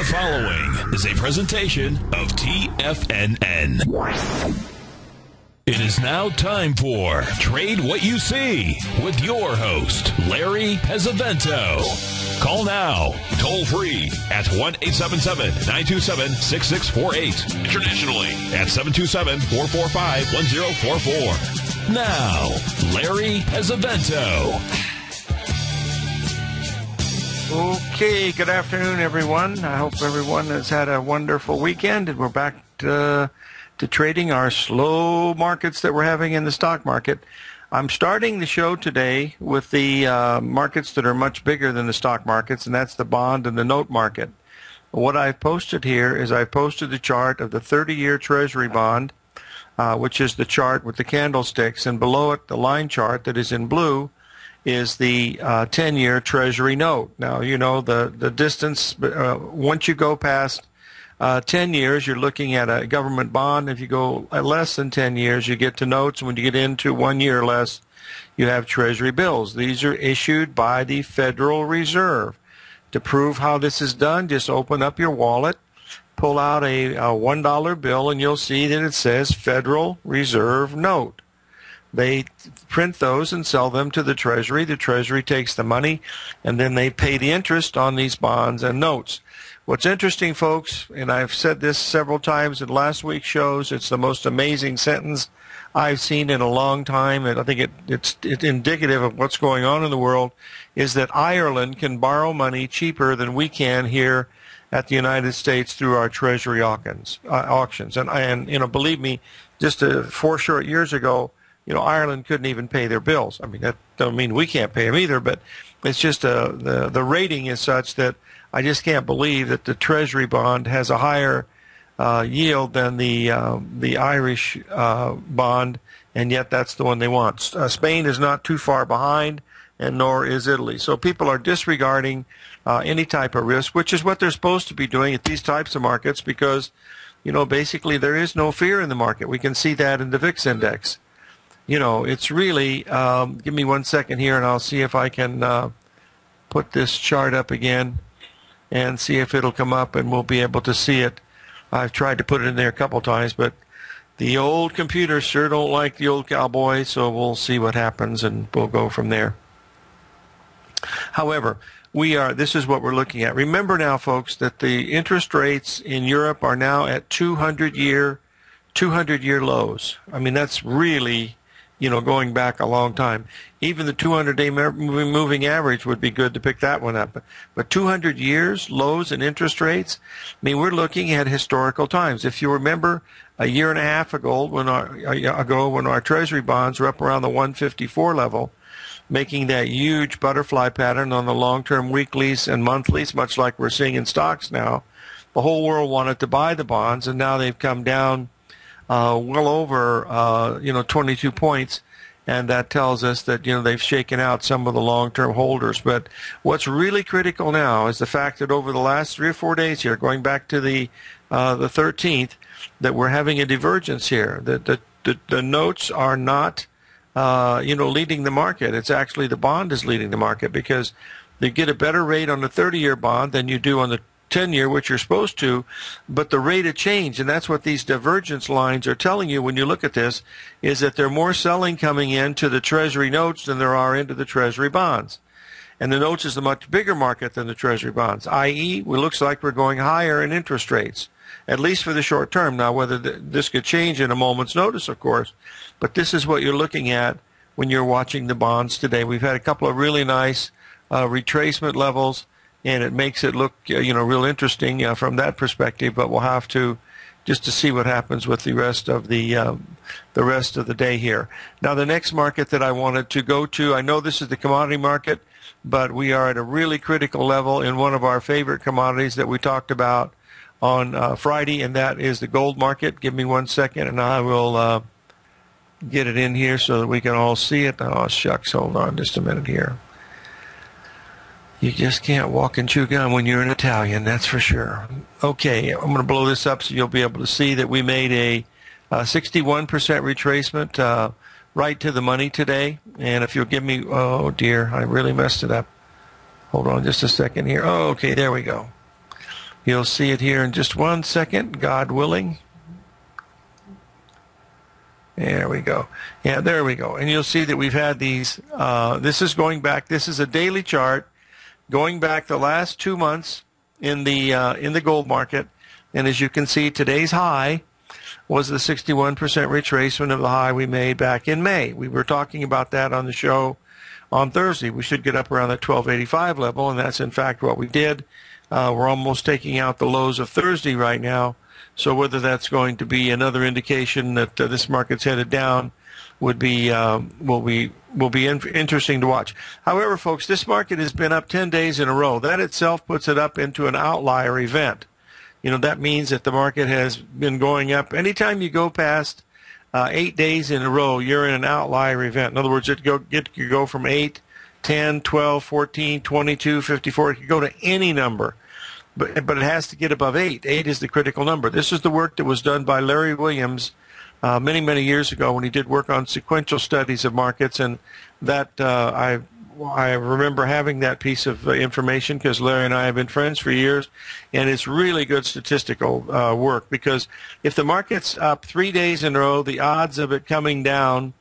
The following is a presentation of TFNN. It is now time for Trade What You See with your host, Larry Pesavento. Call now, toll free at 1-877-927-6648. Internationally at 727-445-1044. Now, Larry Pesavento. Okay, good afternoon, everyone. I hope everyone has had a wonderful weekend, and we're back to trading our slow markets that we're having in the stock market. I'm starting the show today with the markets that are much bigger than the stock markets, and that's the bond and the note market. What I've posted here is I've posted the chart of the 30-year Treasury bond, which is the chart with the candlesticks, and below it, the line chart that is in blue is the 10-year Treasury note. Now, you know, the distance, once you go past 10 years, you're looking at a government bond. If you go less than 10 years, you get to notes. When you get into 1 year or less, you have Treasury bills. These are issued by the Federal Reserve. To prove how this is done, just open up your wallet, pull out a $1 bill, and you'll see that it says Federal Reserve Note. They print those and sell them to the Treasury. The Treasury takes the money, and then they pay the interest on these bonds and notes. What's interesting, folks, and I've said this several times in last week's shows, it's the most amazing sentence I've seen in a long time, and I think it's indicative of what's going on in the world, is that Ireland can borrow money cheaper than we can here at the United States through our Treasury auctions. And you know, believe me, just 4 short years ago, you know, Ireland couldn't even pay their bills. I mean, that don't mean we can't pay them either, but it's just the rating is such that I just can't believe that the Treasury bond has a higher yield than the Irish bond, and yet that's the one they want. Spain is not too far behind, and nor is Italy. So people are disregarding any type of risk, which is what they're supposed to be doing at these types of markets, because, you know, basically there is no fear in the market. We can see that in the VIX index. You know, it's really, give me 1 second here and I'll see if I can put this chart up again and see if it'll come up and we'll be able to see it. I've tried to put it in there a couple times, but the old computers sure don't like the old cowboy, so we'll see what happens and we'll go from there. However, this is what we're looking at. Remember now, folks, that the interest rates in Europe are now at 200-year lows. I mean, that's really, you know, going back a long time. Even the 200-day moving average would be good to pick that one up. But 200 years lows in interest rates, I mean, we're looking at historical times. If you remember a year and a half ago when our Treasury bonds were up around the 154 level, making that huge butterfly pattern on the long-term weeklies and monthlies, much like we're seeing in stocks now, the whole world wanted to buy the bonds, and now they've come down well over 22 points, and that tells us that, you know, they've shaken out some of the long-term holders. But what's really critical now is the fact that over the last 3 or 4 days here, going back to the 13th, that we're having a divergence here. That the notes are not leading the market. It's actually the bond is leading the market, because you get a better rate on the 30-year bond than you do on the 10-year, which you're supposed to, but the rate of change, and that's what these divergence lines are telling you when you look at this, is that there's more selling coming into the Treasury notes than there are into the Treasury bonds. And the notes is a much bigger market than the Treasury bonds, i.e., it looks like we're going higher in interest rates, at least for the short term. Now, whether this could change in a moment's notice, of course, but this is what you're looking at when you're watching the bonds today. We've had a couple of really nice retracement levels, and it makes it look, real interesting from that perspective. But we'll have to just to see what happens with the rest of the rest of the day here. Now, the next market that I wanted to go to, I know this is the commodity market, but we are at a really critical level in one of our favorite commodities that we talked about on Friday, and that is the gold market. Give me 1 second, and I will get it in here so that we can all see it. Oh, shucks, hold on just a minute here. You just can't walk and chew gum when you're an Italian, that's for sure. Okay, I'm going to blow this up so you'll be able to see that we made a 61% retracement right to the money today. And if you'll give me, oh dear, I really messed it up. Hold on just a second here. Oh, okay, there we go. You'll see it here in just 1 second, God willing. There we go. Yeah, there we go. And you'll see that we've had these, this is going back, this is a daily chart going back the last 2 months in the gold market. And as you can see, today's high was the 61% retracement of the high we made back in May. We were talking about that on the show on Thursday. We should get up around that 1285 level, and that's in fact what we did. We're almost taking out the lows of Thursday right now. So whether that's going to be another indication that this market's headed down will be interesting to watch. However, folks, this market has been up 10 days in a row. That itself puts it up into an outlier event. You know, that means that the market has been going up. Anytime you go past 8 days in a row, you're in an outlier event. In other words, it could go from 8, 10, 12, 14, 22, 54. It could go to any number. But it has to get above 8. 8 is the critical number. This is the work that was done by Larry Williams many, many years ago when he did work on sequential studies of markets. And that I remember having that piece of information because Larry and I have been friends for years. And it's really good statistical work because if the market's up 3 days in a row, the odds of it coming down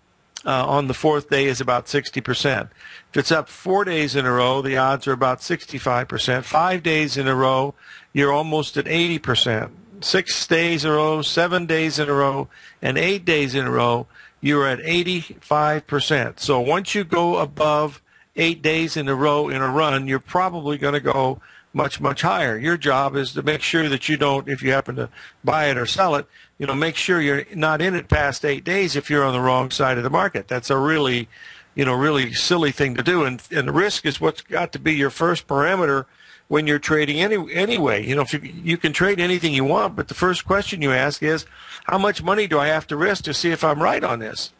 on the fourth day is about 60%. If it's up 4 days in a row, the odds are about 65%. 5 days in a row, you're almost at 80%. 6 days in a row, 7 days in a row, and 8 days in a row, you're at 85%. So once you go above 8 days in a row in a run, you're probably going to go much, much higher. Your job is to make sure that you don't, if you happen to buy it or sell it, you know, make sure you're not in it past 8 days if you're on the wrong side of the market. That's a really, really silly thing to do. And the risk is what's got to be your first parameter when you're trading anyway. You know, if you can trade anything you want, but the first question you ask is, how much money do I have to risk to see if I'm right on this?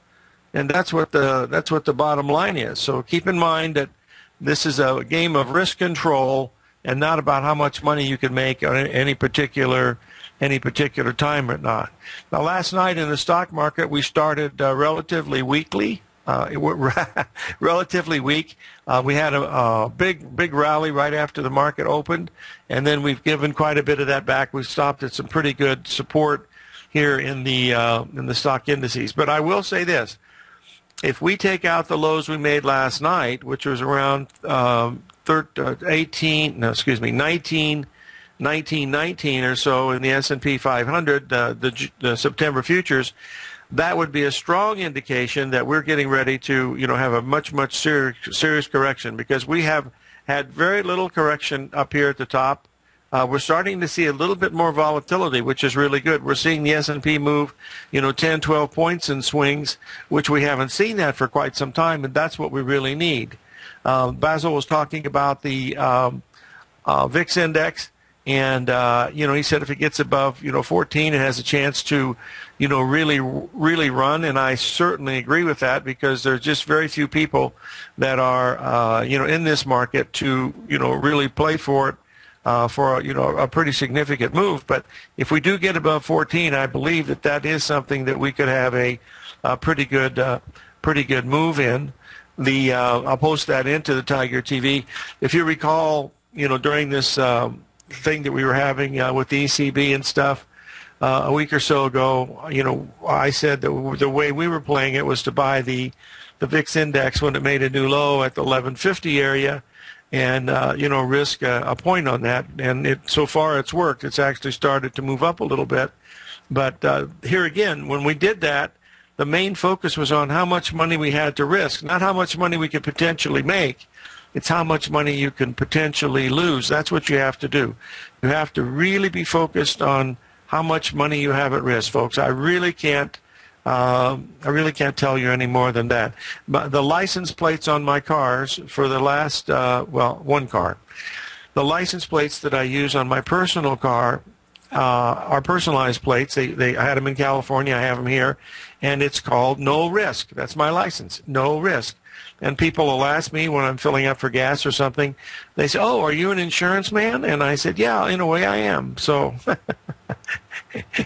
And that's what the bottom line is. So keep in mind that this is a game of risk control and not about how much money you can make on any particular time or not. Now, last night in the stock market, we started relatively weakly. Relatively weak. We had a big rally right after the market opened, and then we've given quite a bit of that back. We've stopped at some pretty good support here in the stock indices. But I will say this: if we take out the lows we made last night, which was around 1919 or so in the S&P 500, the September futures, that would be a strong indication that we're getting ready to, have a much serious correction, because we have had very little correction up here at the top. We're starting to see a little bit more volatility, which is really good. We're seeing the S&P move, 10, 12 points in swings, which we haven't seen that for quite some time, and that's what we really need. Basil was talking about the VIX index, and he said if it gets above 14, it has a chance to really run, and I certainly agree with that, because there's just very few people that are in this market to really play for it for a pretty significant move. But if we do get above 14, I believe that is something that we could have a pretty good move in. I'll post that into the Tiger TV. If you recall, during this thing that we were having with the ECB and stuff a week or so ago, I said that the way we were playing it was to buy the VIX index when it made a new low at the 1150 area, and risk a point on that. And so far it's worked. It's actually started to move up a little bit. But here again, when we did that, the main focus was on how much money we had to risk, not how much money we could potentially make. It's how much money you can potentially lose. That's what you have to do. You have to really be focused on how much money you have at risk, folks. I really can't tell you any more than that. But the license plates on my cars for the last, one car, the license plates that I use on my personal car are personalized plates. I had them in California. I have them here, and it's called No Risk. That's my license, No Risk. And people will ask me when I'm filling up for gas or something, they say, "Oh, are you an insurance man?" And I said, "Yeah, in a way I am." So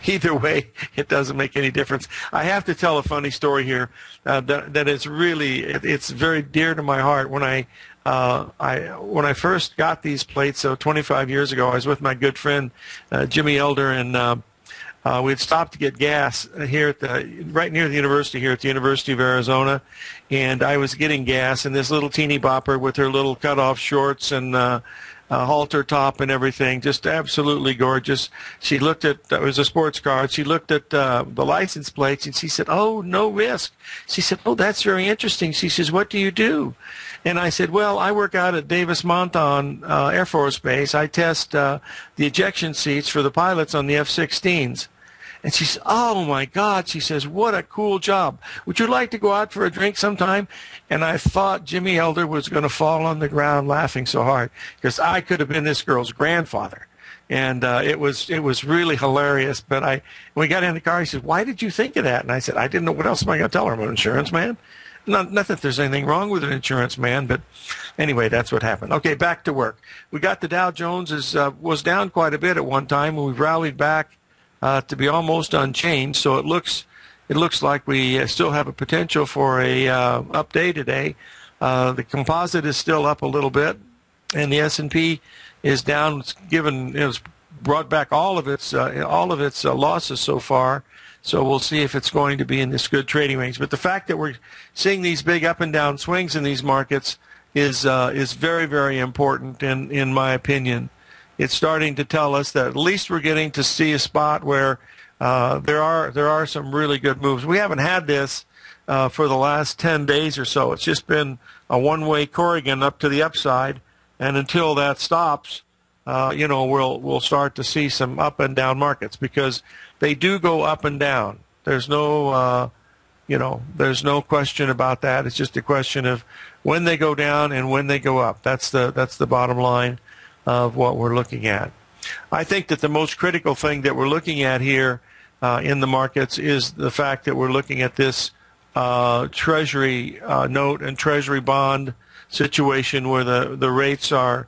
either way, it doesn't make any difference. I have to tell a funny story here that is really, it's very dear to my heart. When I when I first got these plates, so 25 years ago, I was with my good friend Jimmy Elder, and we had stopped to get gas here at right near the university here at the University of Arizona, and I was getting gas, and this little teeny bopper with her little cut-off shorts and halter top and everything, just absolutely gorgeous. She looked at, it was a sports car, she looked at the license plates, and she said, "Oh, no risk." She said, "Oh, that's very interesting." She says, "What do you do?" And I said, "Well, I work out at Davis-Monthan Air Force Base. I test the ejection seats for the pilots on the F-16s. And she says, "Oh, my God," she says, "what a cool job. Would you like to go out for a drink sometime?" And I thought Jimmy Elder was going to fall on the ground laughing so hard, because I could have been this girl's grandfather. And it was really hilarious. But when we got in the car, he said, "Why did you think of that?" And I said, "I didn't know. What else am I going to tell her? I'm an insurance man." Not that there's anything wrong with an insurance man, but anyway, that's what happened. Okay, back to work. We got the Dow Jones was down quite a bit at one time, and we've rallied back to be almost unchanged. So it looks like we still have a potential for a up day today. The composite is still up a little bit, and the S&P is down. It's brought back all of its losses so far. So we'll see if it's going to be in this good trading range. But the fact that we're seeing these big up and down swings in these markets is very, very important in my opinion. It's starting to tell us that at least we're getting to see a spot where there are some really good moves. We haven't had this for the last 10 days or so. It's just been a one-way Corrigan up to the upside, and until that stops, we'll start to see some up and down markets, because they do go up and down. There's no question about that. It's just a question of when they go down and when they go up. That's the bottom line of what we're looking at. I think that the most critical thing that we're looking at here in the markets is the fact that we're looking at this Treasury note and Treasury bond situation where the rates are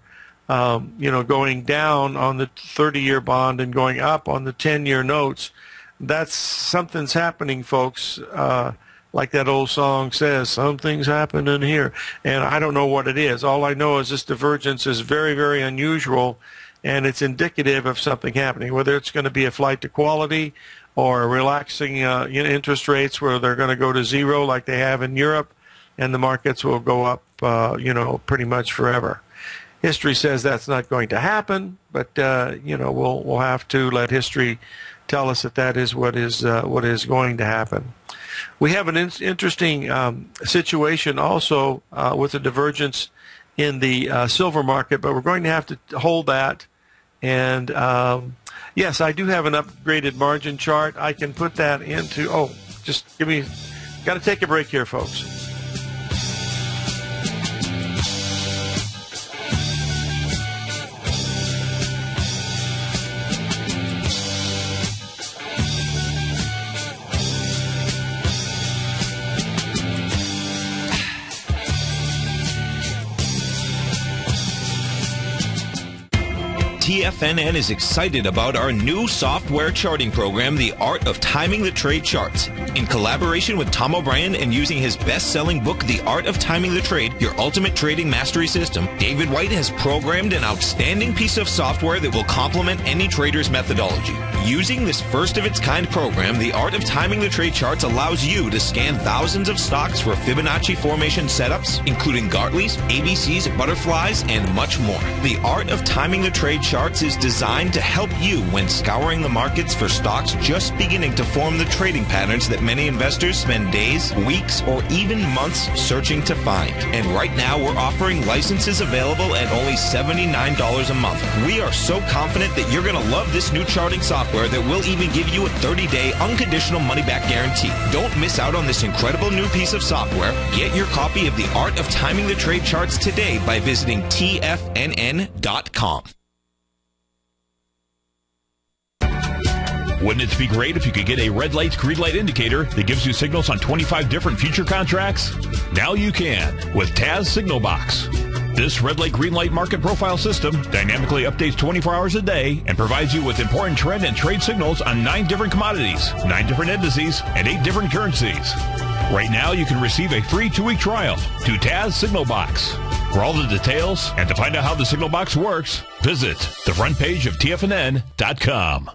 going down on the 30-year bond and going up on the 10-year notes. Something's happening, folks. Like that old song says, something's happening here. And I don't know what it is. All I know is this divergence is very, very unusual, and it's indicative of something happening, whether it's going to be a flight to quality or relaxing interest rates where they're going to go to zero like they have in Europe, and the markets will go up, pretty much forever. History says that's not going to happen, but we'll have to let history tell us that is what is going to happen. We have an interesting situation also with a divergence in the silver market, but we're going to have to hold that. And yes, I do have an upgraded margin chart. I can put that into. Got to take a break here, folks. TFNN is excited about our new software charting program, The Art of Timing the Trade Charts. In collaboration with Tom O'Brien and using his best-selling book, The Art of Timing the Trade, Your Ultimate Trading Mastery System, David White has programmed an outstanding piece of software that will complement any trader's methodology. Using this first-of-its-kind program, The Art of Timing the Trade Charts allows you to scan thousands of stocks for Fibonacci formation setups, including Gartley's, ABCs, butterflies, and much more. The Art of Timing the Trade Charts is designed to help you when scouring the markets for stocks just beginning to form the trading patterns that many investors spend days, weeks, or even months searching to find. And right now, we're offering licenses available at only $79 a month. We are so confident that you're going to love this new charting software that will even give you a 30-day unconditional money-back guarantee. Don't miss out on this incredible new piece of software. Get your copy of The Art of Timing the Trade Charts today by visiting TFNN.com. Wouldn't it be great if you could get a red light, green light indicator that gives you signals on 25 different future contracts? Now you can with Taz Signal Box. This red light, green light market profile system dynamically updates 24 hours a day and provides you with important trend and trade signals on 9 different commodities, 9 different indices, and 8 different currencies. Right now, you can receive a free 2-week trial to Taz Signal Box. For all the details and to find out how the Signal Box works, visit the front page of TFNN.com.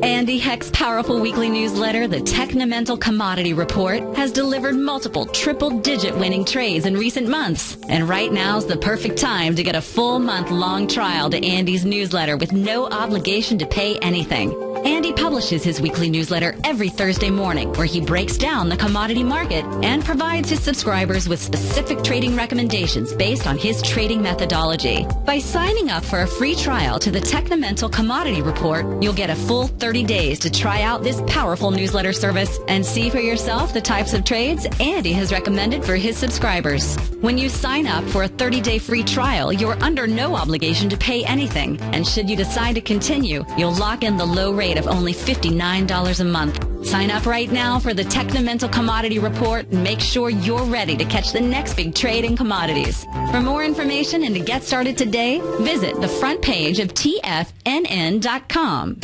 Andy Heck's powerful weekly newsletter, the Technomental Commodity Report, has delivered multiple triple-digit winning trades in recent months. And right now's the perfect time to get a full month-long trial to Andy's newsletter with no obligation to pay anything. Andy publishes his weekly newsletter every Thursday morning, where he breaks down the commodity market and provides his subscribers with specific trading recommendations based on his trading methodology. By signing up for a free trial to the Technomental Commodity Report, you'll get a full 30 days to try out this powerful newsletter service and see for yourself the types of trades Andy has recommended for his subscribers. When you sign up for a 30-day free trial, you're under no obligation to pay anything. And should you decide to continue, you'll lock in the low rate of only $59 a month. Sign up right now for the Technomental Commodity Report and make sure you're ready to catch the next big trade in commodities. For more information and to get started today, visit the front page of TFNN.com.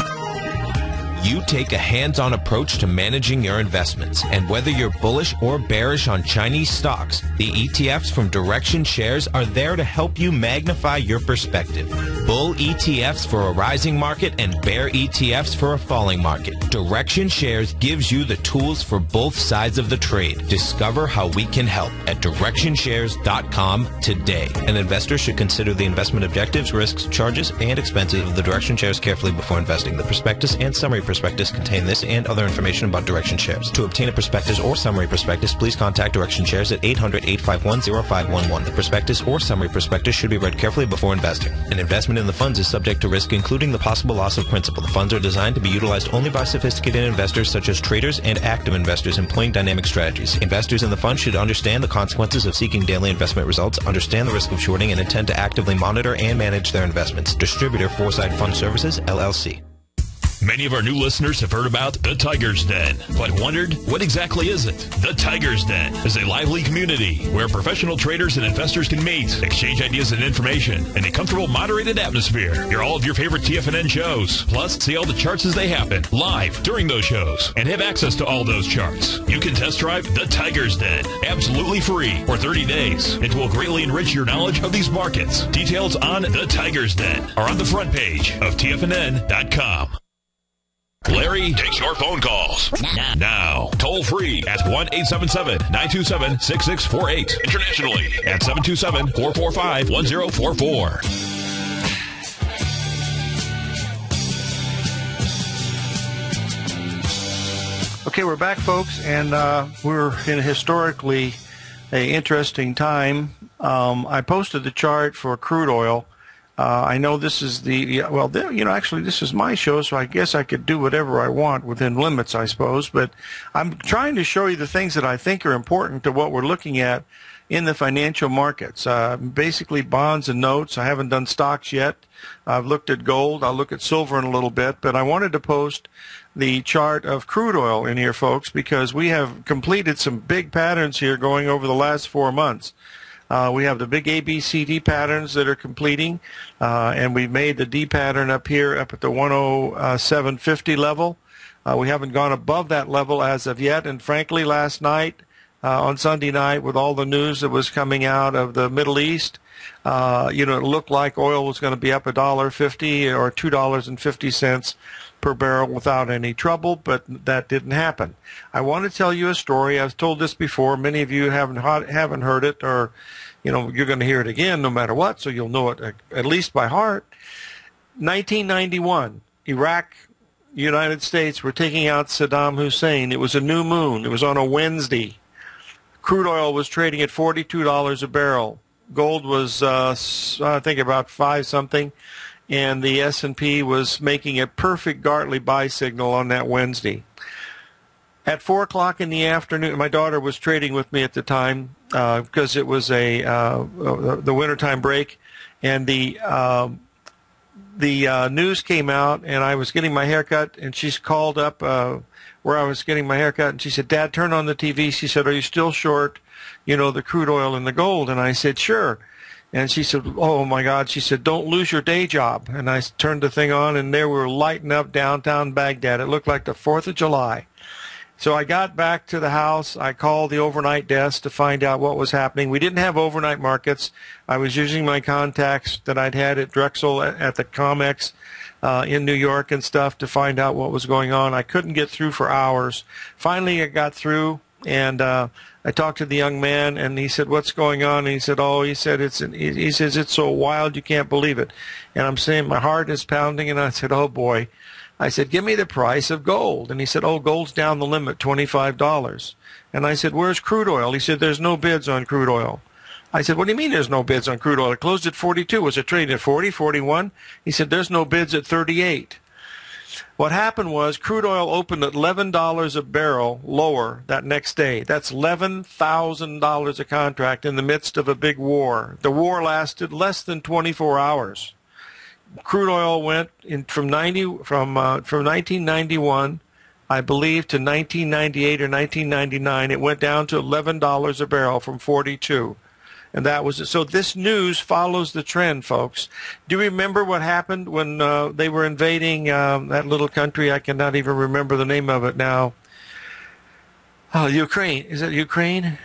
You take a hands-on approach to managing your investments, and whether you're bullish or bearish on Chinese stocks, the ETFs from Direction Shares are there to help you magnify your perspective. Bull ETFs for a rising market and bear ETFs for a falling market. Direction Shares gives you the tools for both sides of the trade. Discover how we can help at DirectionShares.com today. An investor should consider the investment objectives, risks, charges, and expenses of the Direction Shares carefully before investing. The prospectus and summary prospectus contain this and other information about Direction Shares. To obtain a prospectus or summary prospectus, please contact Direction Shares at 800-851-0511. The prospectus or summary prospectus should be read carefully before investing. An investment in the funds is subject to risk, including the possible loss of principal. The funds are designed to be utilized only by sophisticated investors such as traders and active investors employing dynamic strategies. Investors in the fund should understand the consequences of seeking daily investment results, understand the risk of shorting, and intend to actively monitor and manage their investments. Distributor Foresight Fund Services, LLC. Many of our new listeners have heard about the Tiger's Den, but wondered, what exactly is it? The Tiger's Den is a lively community where professional traders and investors can meet, exchange ideas and information in a comfortable, moderated atmosphere. Hear all of your favorite TFNN shows, plus see all the charts as they happen live during those shows, and have access to all those charts. You can test drive the Tiger's Den absolutely free for 30 days. It will greatly enrich your knowledge of these markets. Details on the Tiger's Den are on the front page of TFNN.com. Larry takes your phone calls now. Toll free at 1-877-927-6648. Internationally at 727-445-1044. Okay, we're back, folks, and we're in a historically interesting time. I posted the chart for crude oil. I know this is actually this is my show, so I guess I could do whatever I want within limits, I suppose. But I'm trying to show you the things that I think are important to what we're looking at in the financial markets. Basically bonds and notes. I haven't done stocks yet. I've looked at gold. I'll look at silver in a little bit. But I wanted to post the chart of crude oil in here, folks, because we have completed some big patterns here going over the last 4 months. We have the big ABCD patterns that are completing, and we've made the D pattern up here, up at the 107.50 level. We haven't gone above that level as of yet, and frankly, last night, on Sunday night, with all the news that was coming out of the Middle East, it looked like oil was going to be up $1.50 or $2.50 per barrel without any trouble, but that didn't happen. I want to tell you a story. I've told this before. Many of you haven't heard it, or you're going to hear it again no matter what, so you'll know it at least by heart. 1991, Iraq, United States were taking out Saddam Hussein. It was a new moon. It was on a Wednesday. Crude oil was trading at $42 a barrel. Gold was, I think, about 5-something. And the S&P was making a perfect Gartley buy signal on that Wednesday. At 4 o'clock in the afternoon, my daughter was trading with me at the time because it was the wintertime break, and the news came out, and I was getting my hair cut, and she's called up where I was getting my hair cut, and she said, "Dad, turn on the TV." She said, "Are you still short, the crude oil and the gold?" And I said, "Sure." And she said, "Oh, my God." She said, "Don't lose your day job." And I turned the thing on, and there we were lighting up downtown Baghdad. It looked like the 4th of July. So I got back to the house. I called the overnight desk to find out what was happening. We didn't have overnight markets. I was using my contacts that I'd had at Drexel at the COMEX in New York and stuff to find out what was going on. I couldn't get through for hours. Finally, I got through, and I talked to the young man, and he said, "What's going on?" And he said, he says, "It's so wild, you can't believe it." And I'm saying, my heart is pounding, and I said, "Oh, boy." I said, "Give me the price of gold." And he said, "Oh, gold's down the limit, $25. And I said, "Where's crude oil?" He said, "There's no bids on crude oil." I said, "What do you mean there's no bids on crude oil? It closed at 42. Was it trading at 40, 41? He said, "There's no bids at 38. What happened was crude oil opened at $11 a barrel lower that next day. That's $11,000 a contract in the midst of a big war. The war lasted less than 24 hours. Crude oil went from 1991, I believe, to 1998 or 1999. It went down to $11 a barrel from 42. And that was it. So this news follows the trend, folks. Do you remember what happened when they were invading that little country? I cannot even remember the name of it now. Oh, Ukraine. Is it Ukraine?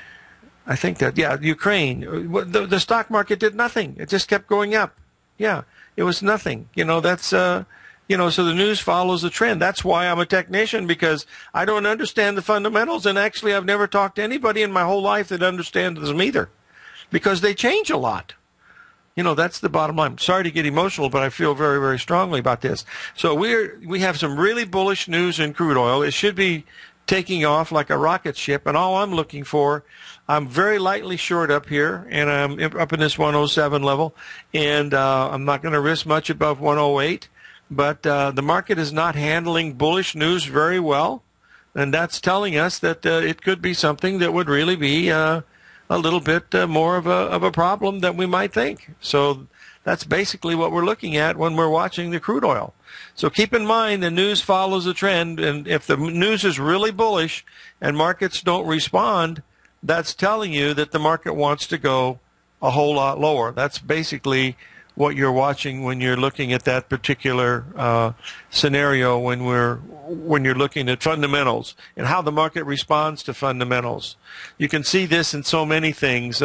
I think that, yeah, Ukraine. The stock market did nothing. It just kept going up. Yeah, it was nothing. That's, so the news follows the trend. That's why I'm a technician, because I don't understand the fundamentals. And actually, I've never talked to anybody in my whole life that understands them either, because they change a lot. That's the bottom line. Sorry to get emotional, but I feel very, very strongly about this. So we have some really bullish news in crude oil. It should be taking off like a rocket ship, and all I'm looking for, I'm very lightly short up here, and I'm up in this 107 level, and I'm not going to risk much above 108, but the market is not handling bullish news very well, and that's telling us that it could be something that would really be a little bit more of a problem than we might think. So that's basically what we're looking at when we're watching the crude oil. So keep in mind the news follows a trend, and if the news is really bullish and markets don't respond, that's telling you that the market wants to go a whole lot lower. That's basically what you're watching when you're looking at that particular scenario, when you're looking at fundamentals and how the market responds to fundamentals. You can see this in so many things.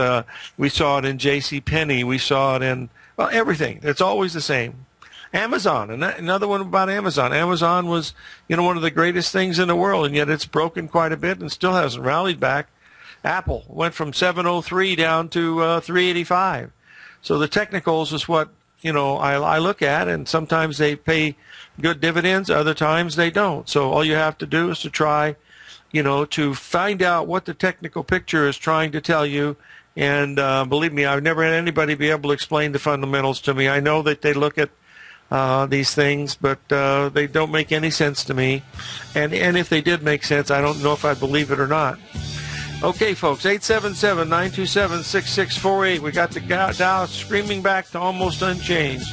We saw it in JCPenney. We saw it in, everything. It's always the same. Amazon, and another one about Amazon. Amazon was, one of the greatest things in the world, and yet it's broken quite a bit and still hasn't rallied back. Apple went from 703 down to 385. So the technicals is what, I look at, and sometimes they pay good dividends, other times they don't. So all you have to do is to try, to find out what the technical picture is trying to tell you. And believe me, I've never had anybody be able to explain the fundamentals to me. I know that they look at these things, but they don't make any sense to me. And if they did make sense, I don't know if I believe it or not. Okay, folks, 877-927-6648. We got the Dow screaming back to almost unchanged.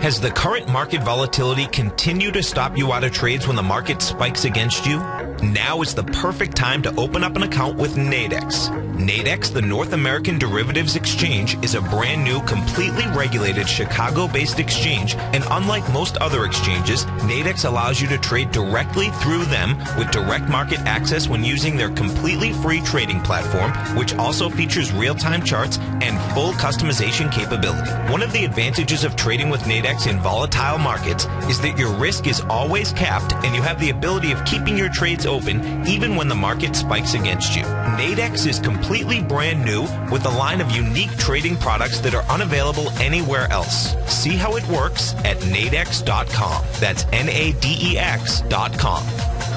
Has the current market volatility continued to stop you out of trades when the market spikes against you? Now is the perfect time to open up an account with Nadex. Nadex, the North American Derivatives Exchange, is a brand new, completely regulated Chicago-based exchange, and unlike most other exchanges, Nadex allows you to trade directly through them with direct market access when using their completely free trading platform, which also features real-time charts and full customization capability. One of the advantages of trading with Nadex in volatile markets is that your risk is always capped and you have the ability of keeping your trades open even when the market spikes against you. Nadex is completely brand new with a line of unique trading products that are unavailable anywhere else. See how it works at nadex.com. That's NADEX.com.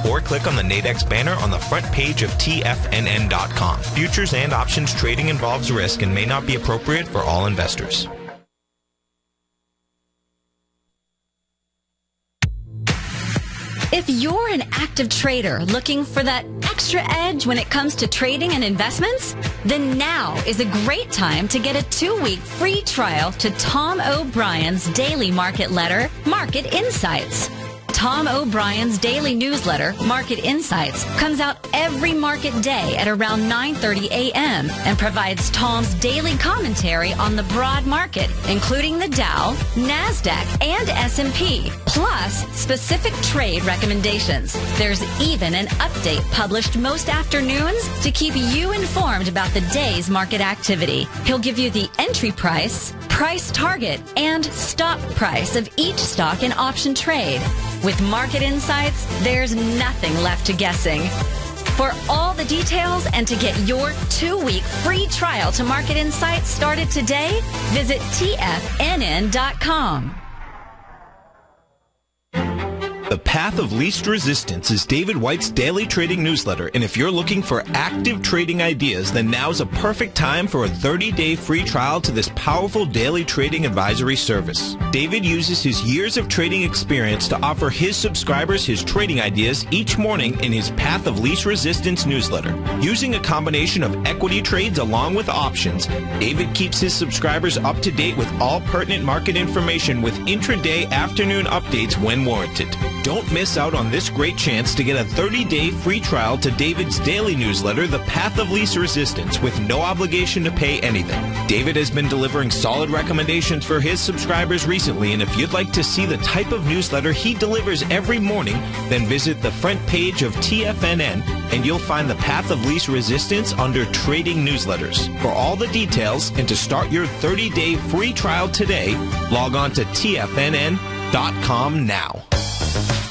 Or click on the Nadex banner on the front page of TFNN.com. Futures and options trading involves risk and may not be appropriate for all investors. If you're an active trader looking for that extra edge when it comes to trading and investments, then now is a great time to get a 2-week free trial to Tom O'Brien's daily market letter, Market Insights. Tom O'Brien's daily newsletter, Market Insights, comes out every market day at around 9:30 a.m. and provides Tom's daily commentary on the broad market, including the Dow, NASDAQ, and S&P, plus specific trade recommendations. There's even an update published most afternoons to keep you informed about the day's market activity. He'll give you the entry price, price target, and stop price of each stock in option trade. With Market Insights, there's nothing left to guessing. For all the details and to get your 2-week free trial to Market Insights started today, visit TFNN.com. The Path of Least Resistance is David White's daily trading newsletter, and if you're looking for active trading ideas, then now's a perfect time for a 30-day free trial to this powerful daily trading advisory service. David uses his years of trading experience to offer his subscribers his trading ideas each morning in his Path of Least Resistance newsletter. Using a combination of equity trades along with options, David keeps his subscribers up to date with all pertinent market information with intraday afternoon updates when warranted. Don't miss out on this great chance to get a 30-day free trial to David's daily newsletter, The Path of Least Resistance, with no obligation to pay anything. David has been delivering solid recommendations for his subscribers recently, and if you'd like to see the type of newsletter he delivers every morning, then visit the front page of TFNN, and you'll find The Path of Least Resistance under Trading Newsletters. For all the details and to start your 30-day free trial today, log on to TFNN.com now.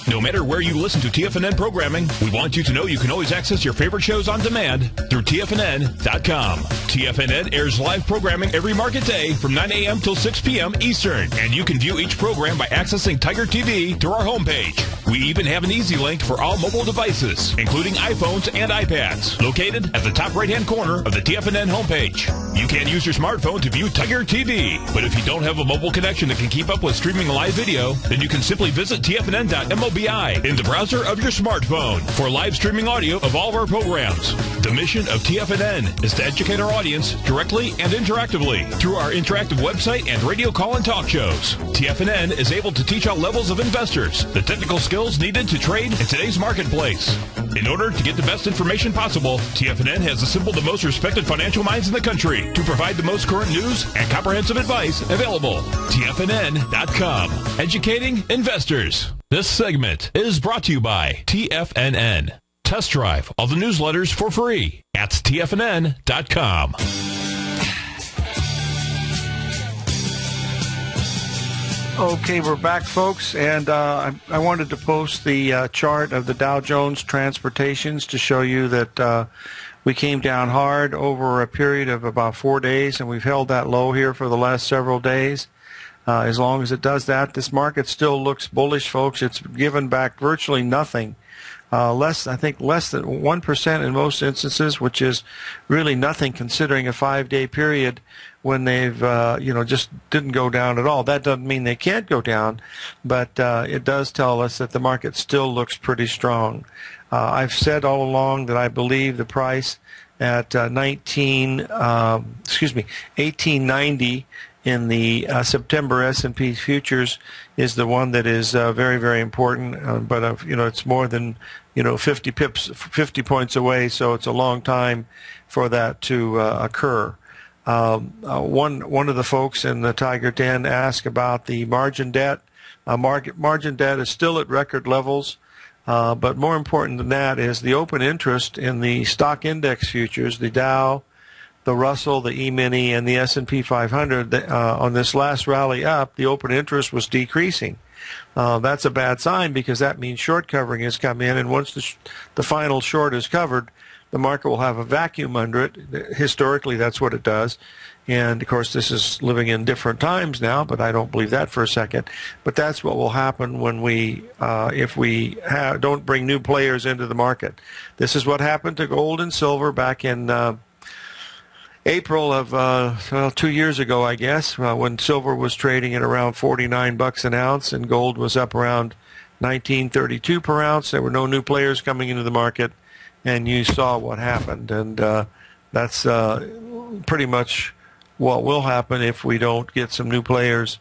No matter where you listen to TFNN programming, we want you to know you can always access your favorite shows on demand through TFNN.com. TFNN airs live programming every market day from 9 a.m. till 6 p.m. Eastern, and you can view each program by accessing Tiger TV through our homepage. We even have an easy link for all mobile devices, including iPhones and iPads, located at the top right-hand corner of the TFNN homepage. You can use your smartphone to view Tiger TV, but if you don't have a mobile connection that can keep up with streaming live video, then you can simply visit TFNN.mobi in the browser of your smartphone for live streaming audio of all of our programs. The mission of TFNN is to educate our audience directly and interactively through our interactive website and radio call and talk shows. TFNN is able to teach all levels of investors the technical skills needed to trade in today's marketplace. In order to get the best information possible, TFNN has assembled the most respected financial minds in the country to provide the most current news and comprehensive advice available. TFNN.com. Educating investors. This segment is brought to you by TFNN. Test drive all the newsletters for free at TFNN.com. Okay, we're back, folks, and I wanted to post the chart of the Dow Jones Transportations to show you that we came down hard over a period of about 4 days, and we've held that low here for the last several days. As long as it does that, this market still looks bullish, folks. It's given back virtually nothing. Less than 1% in most instances, which is really nothing considering a 5-day period when they've, just didn't go down at all. That doesn't mean they can't go down, but it does tell us that the market still looks pretty strong. I've said all along that I believe the price at 1890 in the September S&P futures is the one that is very, very important. But it's more than 50 points away, so it's a long time for that to occur. One of the folks in the Tiger Den asked about the margin debt. Margin debt is still at record levels, but more important than that is the open interest in the stock index futures, the Dow, the Russell, the E-mini, and the S&P 500, on this last rally up, the open interest was decreasing. That's a bad sign because that means short covering has come in, and once the final short is covered, the market will have a vacuum under it. Historically, that's what it does. And, of course, this is living in different times now, but I don't believe that for a second. But that's what will happen when if we don't bring new players into the market. This is what happened to gold and silver back in April of 2 years ago, I guess, when silver was trading at around $49 an ounce and gold was up around $19.32 per ounce. There were no new players coming into the market, and you saw what happened. And that's pretty much what will happen if we don't get some new players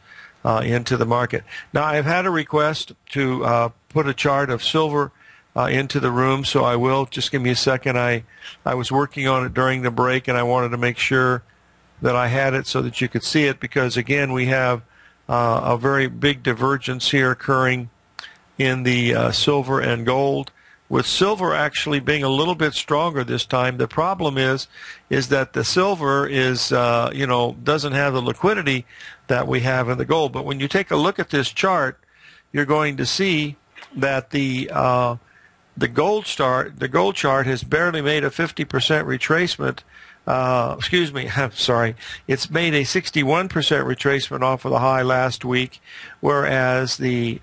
into the market. Now, I've had a request to put a chart of silver into the room, so I will. Just give me a second. I was working on it during the break, and I wanted to make sure that I had it so that you could see it, because, again, we have a very big divergence here occurring in the silver and gold, with silver actually being a little bit stronger this time. The problem is that the silver is, doesn't have the liquidity that we have in the gold. But when you take a look at this chart, you're going to see that the gold chart has barely made a 50% retracement. I'm sorry. It's made a 61% retracement off of the high last week, whereas the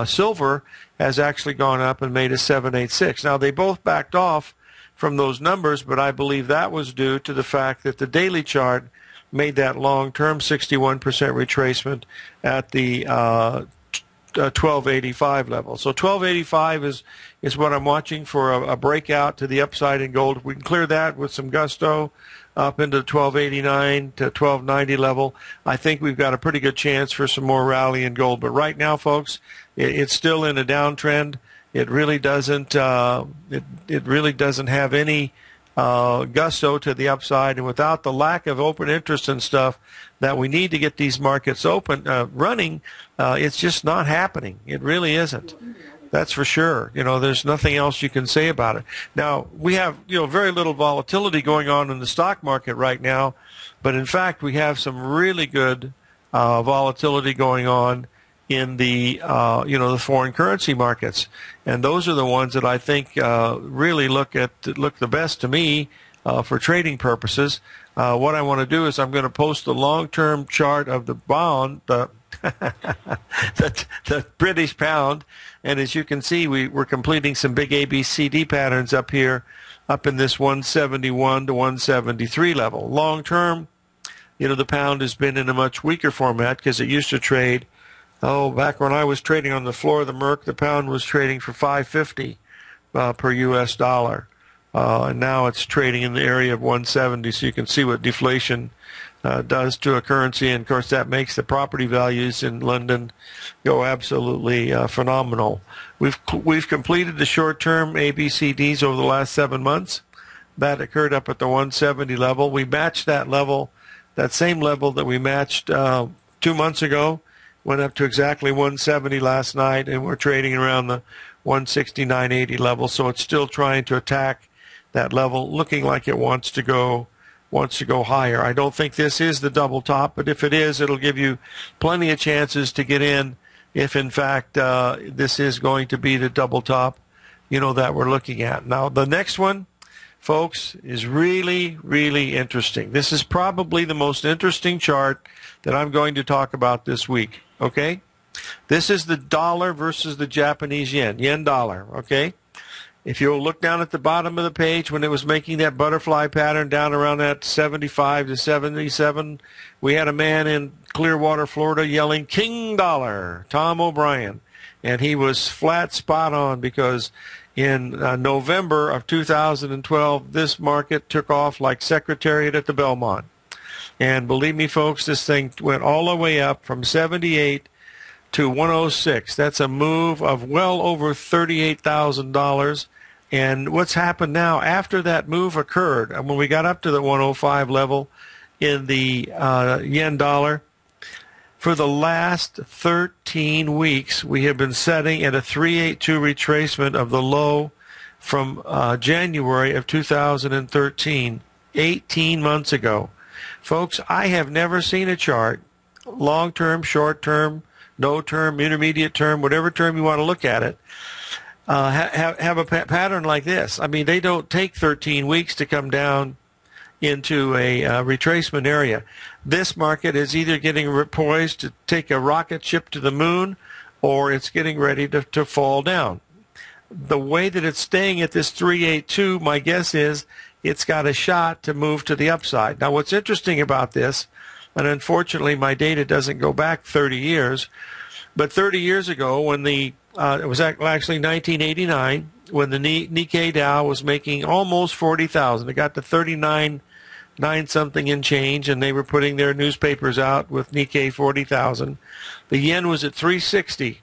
silver has actually gone up and made a 786. Now, they both backed off from those numbers, but I believe that was due to the fact that the daily chart made that long-term 61% retracement at the 1285 level. So 1285 is what I'm watching for, a breakout to the upside in gold. If we can clear that with some gusto up into 1289 to 1290 level, I think we've got a pretty good chance for some more rally in gold. But right now, folks, it's still in a downtrend. It really doesn't. It really doesn't have any gusto to the upside, and without the lack of open interest and stuff that we need to get these markets open running, it's just not happening. It really isn't. That's for sure. There's nothing else you can say about it. Now, we have very little volatility going on in the stock market right now, but in fact we have some really good volatility going on in the the foreign currency markets, and those are the ones that I think really look the best to me for trading purposes. What I want to do is I'm going to post the long-term chart of the bond, the British pound, and as you can see, we're completing some big ABCD patterns up here, up in this 171 to 173 level. Long-term, the pound has been in a much weaker format because it used to trade. Back when I was trading on the floor of the Merc, the pound was trading for $5.50 per U.S. dollar. And now it's trading in the area of 170, so you can see what deflation does to a currency. And, of course, that makes the property values in London go absolutely phenomenal. We've completed the short-term ABCDs over the last 7 months. That occurred up at the 170 level. We matched that level, that same level that we matched 2 months ago. Went up to exactly 170 last night, and we're trading around the 169.80 level. So it's still trying to attack that level, looking like it wants to go higher. I don't think this is the double top, but if it is, it'll give you plenty of chances to get in if, in fact, this is going to be the double top, that we're looking at. Now, the next one, folks, is really, really interesting. This is probably the most interesting chart that I'm going to talk about this week. Okay, this is the dollar versus the Japanese yen dollar. Okay, if you'll look down at the bottom of the page, when it was making that butterfly pattern down around that 75 to 77, we had a man in Clearwater, Florida, yelling "King Dollar," Tom O'Brien, and he was flat spot on, because in November of 2012, this market took off like Secretariat at the Belmont. And believe me, folks, this thing went all the way up from 78 to 106. That's a move of well over $38,000. And what's happened now, after that move occurred, and when we got up to the 105 level in the yen dollar, for the last 13 weeks, we have been setting at a 382 retracement of the low from January of 2013, 18 months ago. Folks, I have never seen a chart, long-term, short-term, no-term, intermediate term, whatever term you want to look at it, have a pattern like this. I mean, they don't take 13 weeks to come down into a retracement area. This market is either getting poised to take a rocket ship to the moon, or it's getting ready to fall down. The way that it's staying at this 382, my guess is it's got a shot to move to the upside. Now, what's interesting about this, and unfortunately my data doesn't go back 30 years, but 30 years ago, when it was actually 1989, when the Nikkei Dow was making almost 40,000, it got to 9-something and change, and they were putting their newspapers out with Nikkei 40,000. The yen was at 360.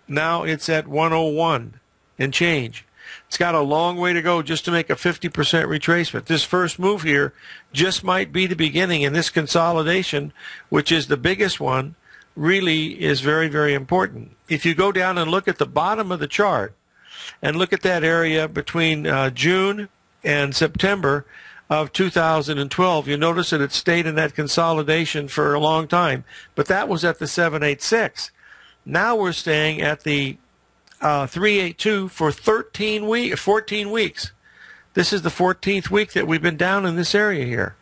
Now it's at 101 and change. It's got a long way to go just to make a 50% retracement. This first move here just might be the beginning, and this consolidation, which is the biggest one, really is very, very important. If you go down and look at the bottom of the chart and look at that area between June and September of 2012, you notice that it stayed in that consolidation for a long time, but that was at the 786. Now we're staying at the 382 for 14 weeks. This is the 14th week that we've been down in this area here.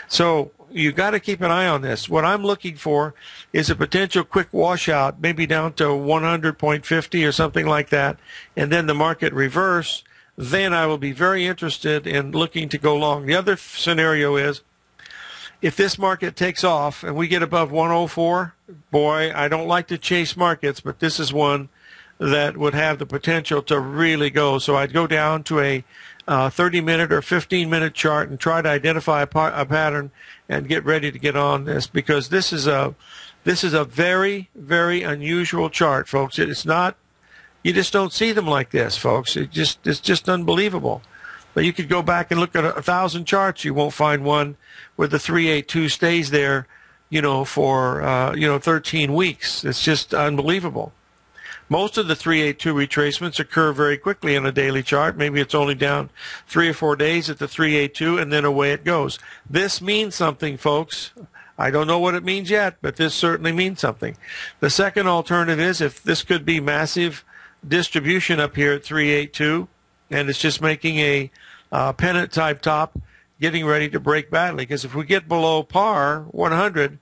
So you've got to keep an eye on this. What I'm looking for is a potential quick washout, maybe down to 100.50 or something like that, and then the market reverse. Then I will be very interested in looking to go long. The other scenario is if this market takes off and we get above 104, boy, I don't like to chase markets, but this is one that would have the potential to really go. So I'd go down to a 30-minute or 15-minute chart and try to identify a pattern and get ready to get on this, because this is a very, very unusual chart, folks. It's not, you just don't see them like this, folks. It's just unbelievable. But you could go back and look at 1,000 charts, you won't find one where the 382 stays there, for 13 weeks. It's just unbelievable. Most of the 382 retracements occur very quickly in a daily chart. Maybe it's only down 3 or 4 days at the 382, and then away it goes. This means something, folks. I don't know what it means yet, but this certainly means something. The second alternative is if this could be massive distribution up here at 382, and it's just making a pennant-type top, getting ready to break badly. Because if we get below par, 100,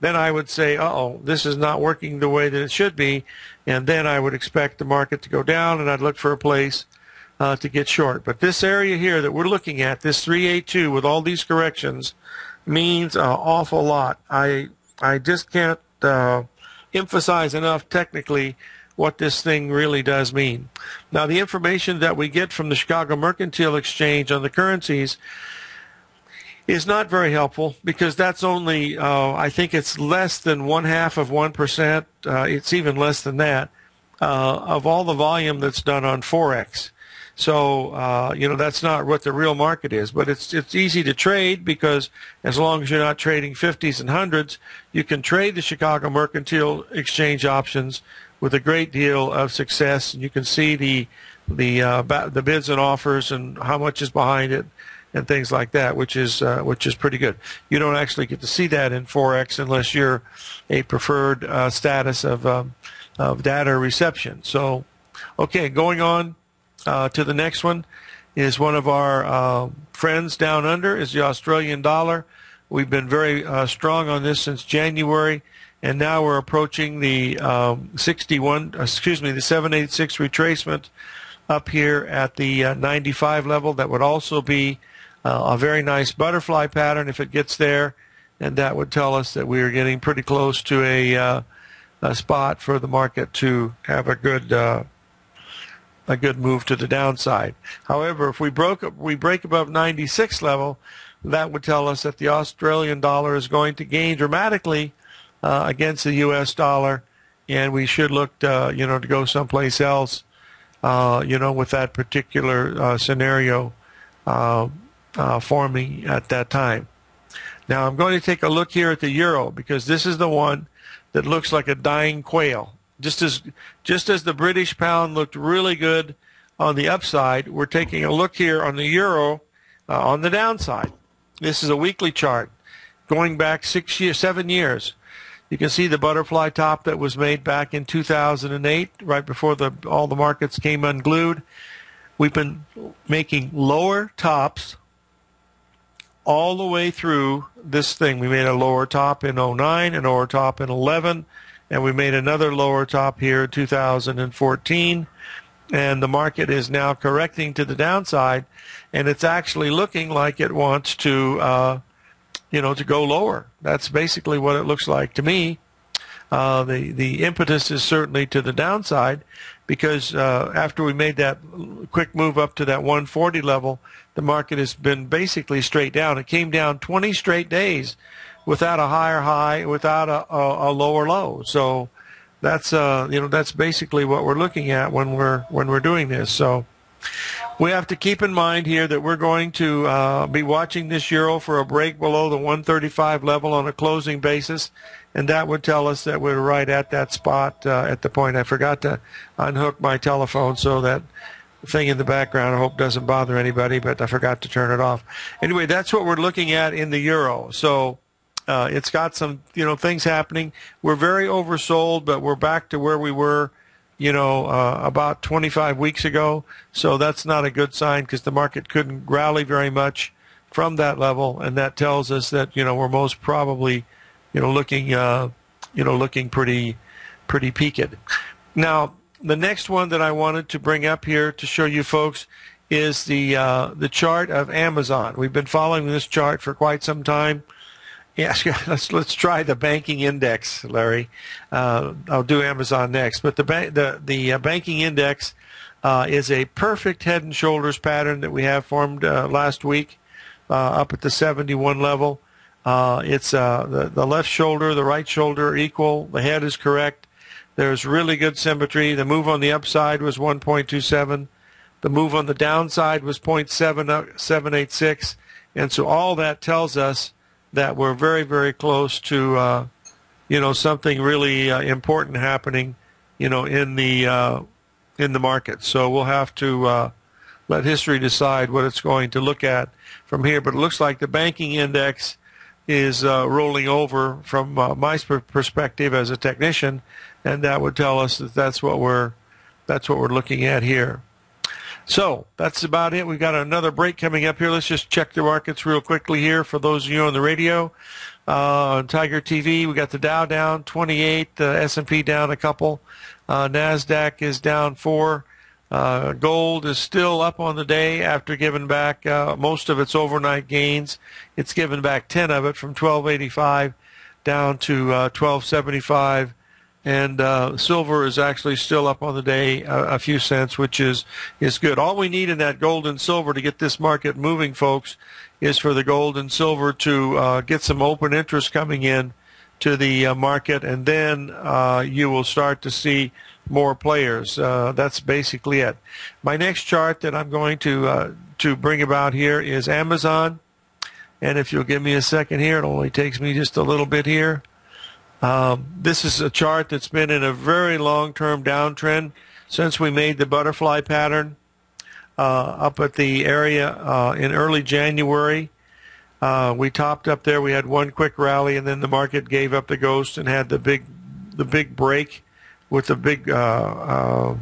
then I would say, uh-oh, this is not working the way that it should be, and then I would expect the market to go down, and I'd look for a place to get short. But this area here that we're looking at, this 382 with all these corrections, means an awful lot. I just can't emphasize enough technically what this thing really does mean. Now, the information that we get from the Chicago Mercantile Exchange on the currencies is not very helpful, because that's only, I think it's less than 0.5%. It's even less than that of all the volume that's done on Forex. So, that's not what the real market is. But it's easy to trade, because as long as you're not trading 50s and 100s, you can trade the Chicago Mercantile Exchange options with a great deal of success. And you can see the bids and offers and how much is behind it, and things like that, which is pretty good. You don't actually get to see that in Forex unless you're a preferred status of data reception. So, okay, going on to the next one is one of our friends down under is the Australian dollar. We've been very strong on this since January, and now we're approaching the the 786 retracement up here at the 95 level. That would also be a very nice butterfly pattern if it gets there, and that would tell us that we are getting pretty close to a spot for the market to have a good move to the downside. However, if we break above 96 level, that would tell us that the Australian dollar is going to gain dramatically against the U.S. dollar, and we should look to go someplace else with that particular scenario forming at that time. Now I'm going to take a look here at the euro, because this is the one that looks like a dying quail. Just as the British pound looked really good on the upside, we're taking a look here on the euro on the downside. This is a weekly chart going back 7 years. You can see the butterfly top that was made back in 2008, right before all the markets came unglued. We've been making lower tops all the way through this thing. We made a lower top in 09, a lower top in 11, and we made another lower top here in 2014. And the market is now correcting to the downside, and it's actually looking like it wants to, to go lower. That's basically what it looks like to me. The impetus is certainly to the downside, because after we made that quick move up to that 140 level, the market has been basically straight down. It came down 20 straight days without a higher high, without a lower low. So that's that's basically what we're looking at when we're doing this. So we have to keep in mind here that we're going to be watching this euro for a break below the 135 level on a closing basis, and that would tell us that we're right at that spot at the point. I forgot to unhook my telephone, so that thing in the background, I hope, doesn't bother anybody, but I forgot to turn it off. Anyway, that's what we're looking at in the euro. So it's got some things happening. We're very oversold, but we're back to where we were about 25 weeks ago. So that's not a good sign, because the market couldn't rally very much from that level, and that tells us that we're most probably looking pretty peaked. Now, the next one that I wanted to bring up here to show you folks is the chart of Amazon. We've been following this chart for quite some time. Yes, let's try the banking index, Larry. I'll do Amazon next, but the banking index is a perfect head and shoulders pattern that we have formed last week up at the 71 level. It's the left shoulder, the right shoulder are equal. The head is correct. There's really good symmetry. The move on the upside was 1.27. The move on the downside was 0.786. And so all that tells us that we're very, very close to, something really important happening, in the market. So we'll have to let history decide what it's going to look at from here. But it looks like the banking index is rolling over from my perspective as a technician, and that would tell us that that's what we're looking at here. So that's about it. We've got another break coming up here. Let's just check the markets real quickly here for those of you on the radio. On Tiger TV, we got the Dow down 28, the S&P down a couple. NASDAQ is down 4. Gold is still up on the day after giving back most of its overnight gains. It's given back 10 of it from 1285 down to 1275. And silver is actually still up on the day a few cents, which is good. All we need in that gold and silver to get this market moving, folks, is for the gold and silver to get some open interest coming in to the market, and then you will start to see more players. That's basically it. My next chart that I'm going to bring about here is Amazon, and if you'll give me a second here, it only takes me just a little bit here. This is a chart that's been in a very long-term downtrend since we made the butterfly pattern up at the area in early January. We topped up there. We had one quick rally, and then the market gave up the ghost and had the big break with the big gap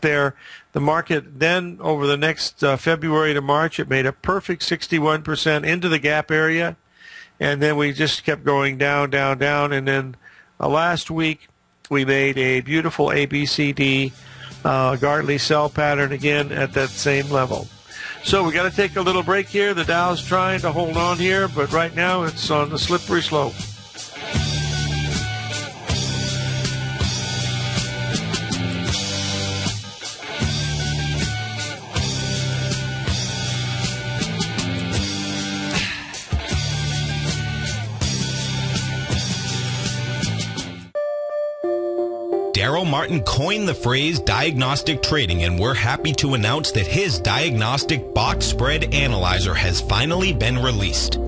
there. The market then, over the next February to March, it made a perfect 61% into the gap area. And then we just kept going down, down, down. And then last week we made a beautiful ABCD Gartley sell pattern again at that same level. So we got to take a little break here. The Dow's trying to hold on here, but right now it's on the slippery slope. Daryl Martin coined the phrase diagnostic trading, and we're happy to announce that his diagnostic box spread analyzer has finally been released.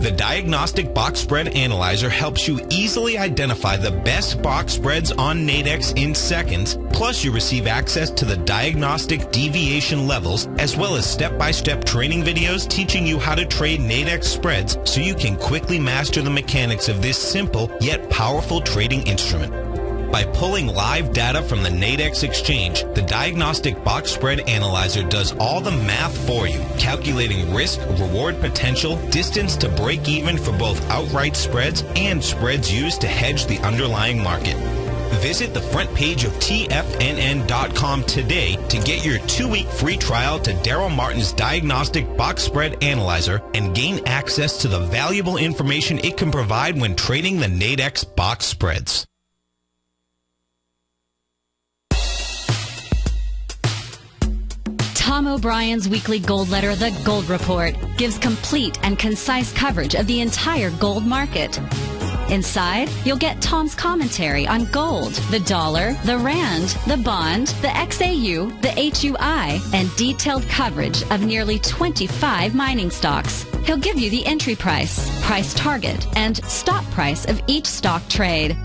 The Diagnostic Box Spread Analyzer helps you easily identify the best box spreads on Nadex in seconds, plus you receive access to the diagnostic deviation levels, as well as step-by-step training videos teaching you how to trade Nadex spreads so you can quickly master the mechanics of this simple yet powerful trading instrument. By pulling live data from the Nadex exchange, the Diagnostic Box Spread Analyzer does all the math for you, calculating risk, reward potential, distance to break even for both outright spreads and spreads used to hedge the underlying market. Visit the front page of TFNN.com today to get your 2-week free trial to Daryl Martin's Diagnostic Box Spread Analyzer and gain access to the valuable information it can provide when trading the Nadex box spreads. Tom O'Brien's weekly gold letter, The Gold Report, gives complete and concise coverage of the entire gold market. Inside, you'll get Tom's commentary on gold, the dollar, the rand, the bond, the XAU, the HUI, and detailed coverage of nearly 25 mining stocks. He'll give you the entry price, price target, and stop price of each stock trade.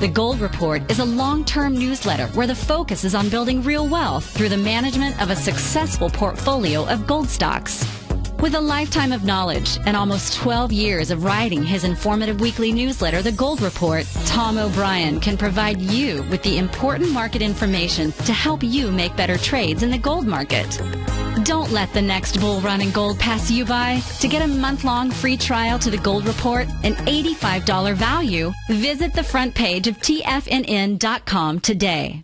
The Gold Report is a long-term newsletter where the focus is on building real wealth through the management of a successful portfolio of gold stocks. With a lifetime of knowledge and almost 12 years of writing his informative weekly newsletter, The Gold Report, Tom O'Brien can provide you with the important market information to help you make better trades in the gold market. Don't let the next bull run in gold pass you by. To get a month-long free trial to The Gold Report, an $85 value, visit the front page of TFNN.com today.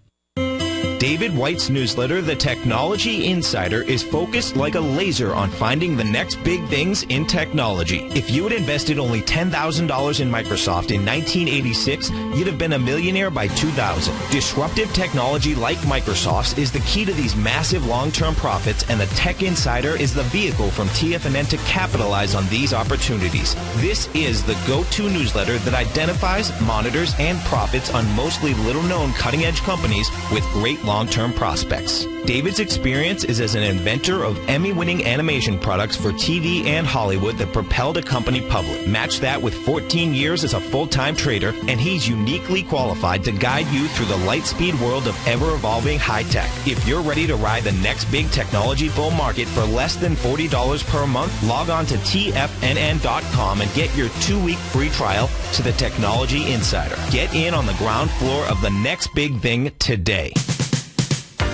David White's newsletter, The Technology Insider, is focused like a laser on finding the next big things in technology. If you had invested only $10,000 in Microsoft in 1986, you'd have been a millionaire by 2000. Disruptive technology like Microsoft's is the key to these massive long-term profits, and the Tech Insider is the vehicle from TFNN to capitalize on these opportunities. This is the go-to newsletter that identifies, monitors, and profits on mostly little-known cutting-edge companies with great long-term prospects. David's experience is as an inventor of Emmy-winning animation products for TV and Hollywood that propelled a company public. Match that with 14 years as a full-time trader, and he's uniquely qualified to guide you through the light-speed world of ever-evolving high-tech. If you're ready to ride the next big technology bull market for less than $40 per month, log on to TFNN.com and get your 2-week free trial to the Technology Insider. Get in on the ground floor of the next big thing today.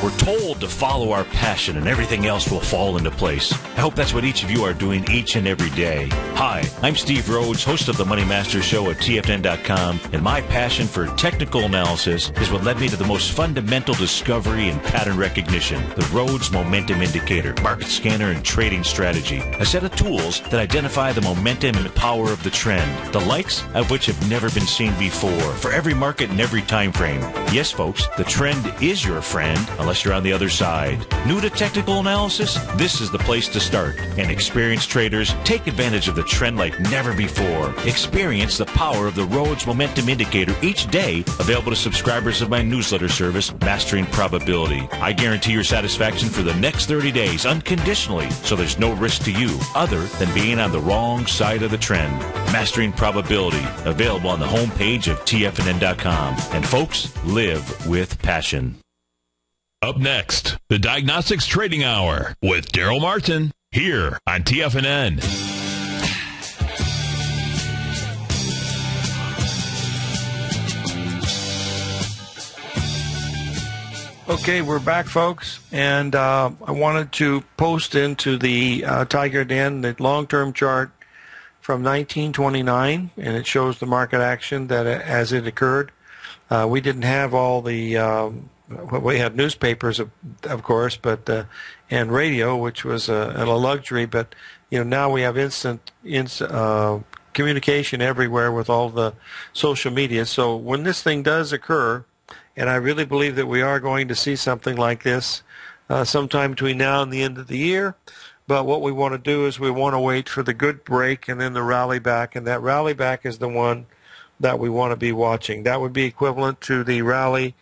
We're told to follow our passion and everything else will fall into place. I hope that's what each of you are doing each and every day. Hi, I'm Steve Rhodes, host of the Money Master Show at TFNN.com, and my passion for technical analysis is what led me to the most fundamental discovery in pattern recognition, the Rhodes Momentum Indicator, market scanner, and trading strategy, a set of tools that identify the momentum and power of the trend, the likes of which have never been seen before, for every market and every time frame. Yes, folks, the trend is your friend, unless you're on the other side. New to technical analysis? This is the place to start. And experienced traders, take advantage of the trend like never before. Experience the power of the Rhodes Momentum Indicator each day, available to subscribers of my newsletter service, Mastering Probability. I guarantee your satisfaction for the next 30 days unconditionally, so there's no risk to you other than being on the wrong side of the trend. Mastering Probability, available on the homepage of TFNN.com. And folks, live with passion. Up next, the Diagnostics Trading Hour with Daryl Martin here on TFNN. Okay, we're back, folks, and I wanted to post into the Tiger Den the long-term chart from 1929, and it shows the market action that as it occurred. We didn't have all the we had newspapers, of course, but and radio, which was a luxury. But now we have instant communication everywhere with all the social media. So when this thing does occur, and I really believe that we are going to see something like this sometime between now and the end of the year. But what we want to do is we want to wait for the good break and then the rally back, and that rally back is the one that we want to be watching. That would be equivalent to the rally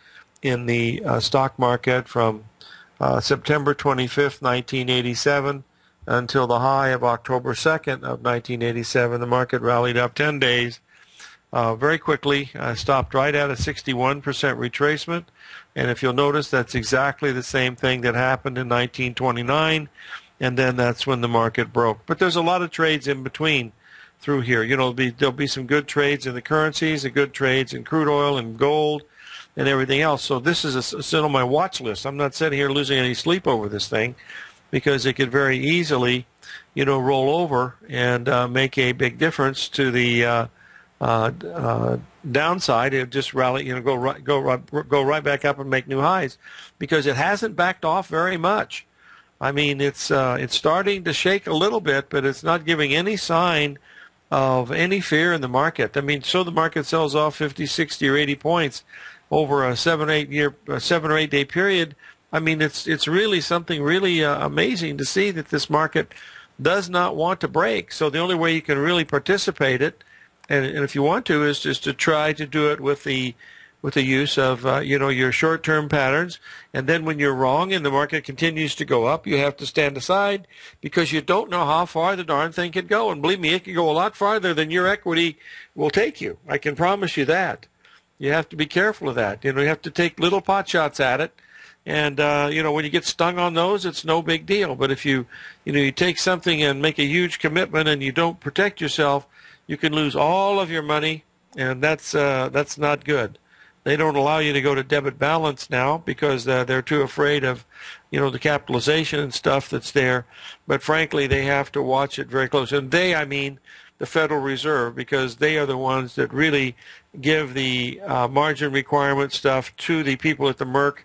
in the stock market from September 25th, 1987 until the high of October 2nd of 1987. The market rallied up 10 days very quickly, stopped right at a 61% retracement. And if you'll notice, that's exactly the same thing that happened in 1929, and then that's when the market broke. But there's a lot of trades in between through here. There'll be some good trades in the currencies, and good trades in crude oil and gold and everything else. So this is still on my watch list. I'm not sitting here losing any sleep over this thing, because it could very easily, roll over and make a big difference to the downside, it just rally, go right back up and make new highs, because it hasn't backed off very much. I mean, it's starting to shake a little bit, but it's not giving any sign of any fear in the market. I mean, so the market sells off 50, 60, or 80 points over a 7 or 8 day period. I mean, it's really something really amazing to see that this market does not want to break. So the only way you can really participate it, and if you want to, is just to try to do it with the use of your short-term patterns. And then when you're wrong and the market continues to go up, you have to stand aside, because you don't know how far the darn thing can go. And believe me, it can go a lot farther than your equity will take you. I can promise you that. You have to be careful of that. You have to take little pot shots at it. And, when you get stung on those, it's no big deal. But if you take something and make a huge commitment and you don't protect yourself, you can lose all of your money, and that's not good. They don't allow you to go to debit balance now because they're too afraid of, the capitalization and stuff that's there. But frankly, they have to watch it very close. And I mean the Federal Reserve, because they are the ones that really give the margin requirement stuff to the people at the Merck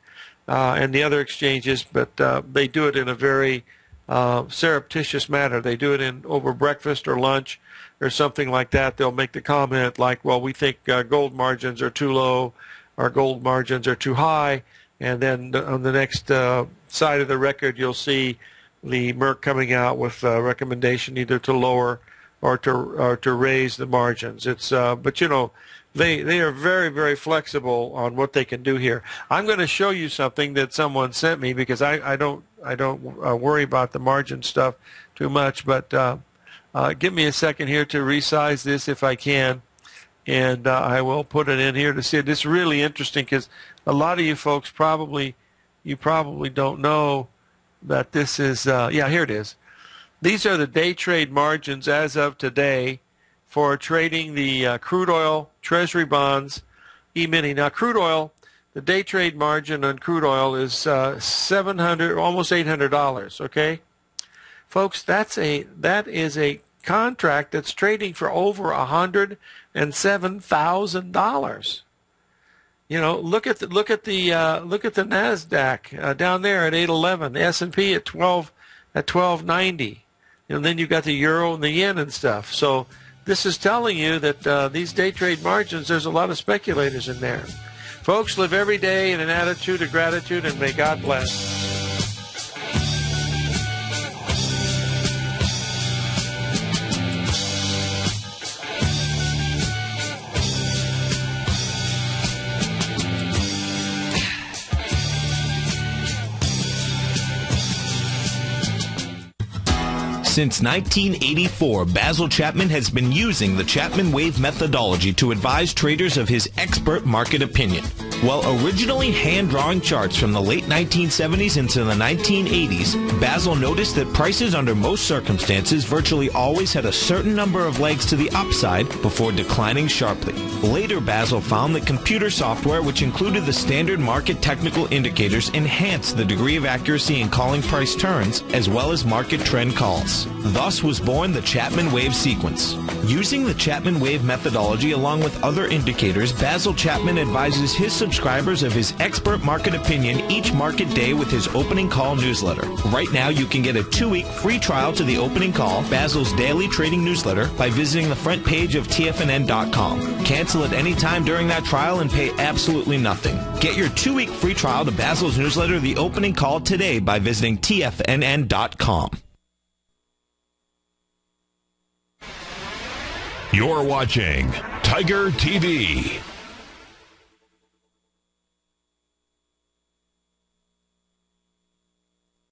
and the other exchanges, but they do it in a very surreptitious manner. They do it over breakfast or lunch or something like that. They'll make the comment like, well, we think gold margins are too low or gold margins are too high, and then on the next side of the record you'll see the Merck coming out with a recommendation either to lower or to raise the margins. It's but they are very, very flexible on what they can do here. I'm going to show you something that someone sent me, because I don't worry about the margin stuff too much. But give me a second here to resize this if I can, and I will put it in here to see it. It's really interesting, because a lot of you folks probably don't know that this is here it is. These are the day trade margins as of today for trading the crude oil, treasury bonds, E-mini. Now, crude oil, the day trade margin on crude oil is $700, almost $800. Okay, folks, that is a contract that's trading for over $107,000. Look at the Nasdaq down there at 811, the S&P at 1290. And then you've got the euro and the yen and stuff. So this is telling you that these day trade margins, there's a lot of speculators in there. Folks, live every day in an attitude of gratitude, and may God bless. Since 1984, Basil Chapman has been using the Chapman Wave methodology to advise traders of his expert market opinion. While originally hand-drawing charts from the late 1970s into the 1980s, Basil noticed that prices under most circumstances virtually always had a certain number of legs to the upside before declining sharply. Later, Basil found that computer software, which included the standard market technical indicators, enhanced the degree of accuracy in calling price turns, as well as market trend calls. Thus was born the Chapman Wave sequence. Using the Chapman Wave methodology along with other indicators, Basil Chapman advises his subscribers of his expert market opinion each market day with his opening call newsletter. Right now, you can get a 2-week free trial to the opening call, Basil's daily trading newsletter, by visiting the front page of TFNN.com. Cancel at any time during that trial and pay absolutely nothing. Get your 2-week free trial to Basil's newsletter, The Opening Call, today by visiting TFNN.com. You're watching Tiger TV.